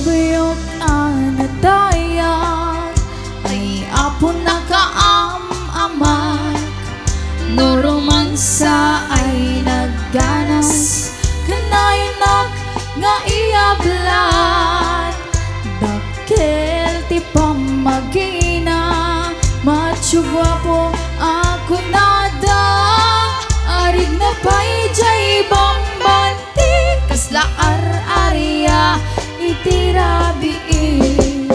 nobiyok anadayan ay apon nakaam-amak no romansa ay nagganas kanayanak nga iablan dakil ti pamagina matsugwapo ako nada arig na pa'y jay bambanti kasla ar-arya itirabiin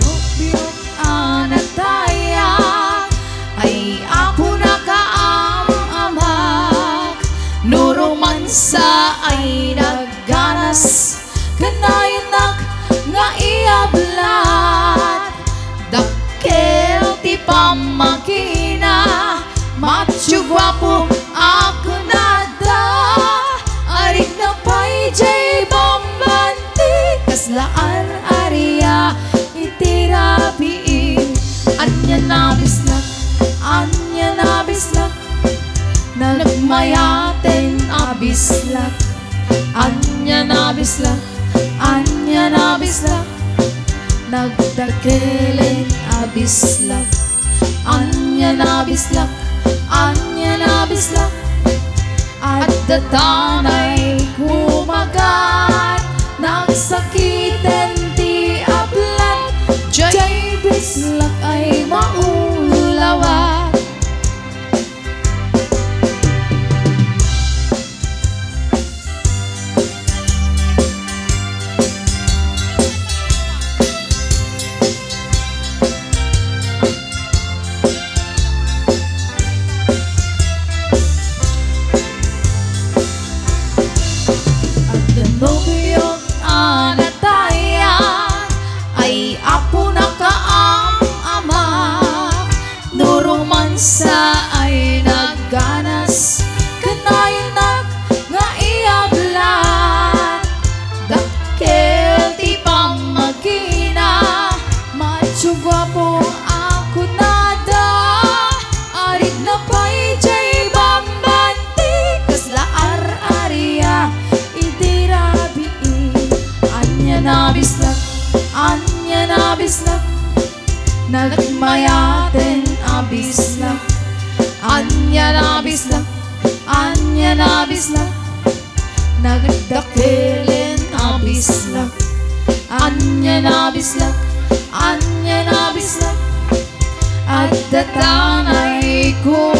nobiyok anataya ay apo nakaam-amak no romansa ay nagganas kanayanak nga iablan dakil ti pamakina matsugwapo ako nada arig na pa'y jay bambanti kasla ar-arya itirabiin anya na bislak na nagmayaten abislak anya na bislak nagdakilen abislak anya na bislak at datanay kumagat nagsakiten ti ablan jay bislak ay maulawat nobiyok anatayan ay apo nakaam-amak no romansa ay nagganas kanayanak nga iablan dakil ti pamagina matsugwapo ako nada arig na pa'y jay bambanti kasla ar-arya anya na bislak nagmayaten abislak anya na bislak nagdakilen abislak anya na bislak at datanay ko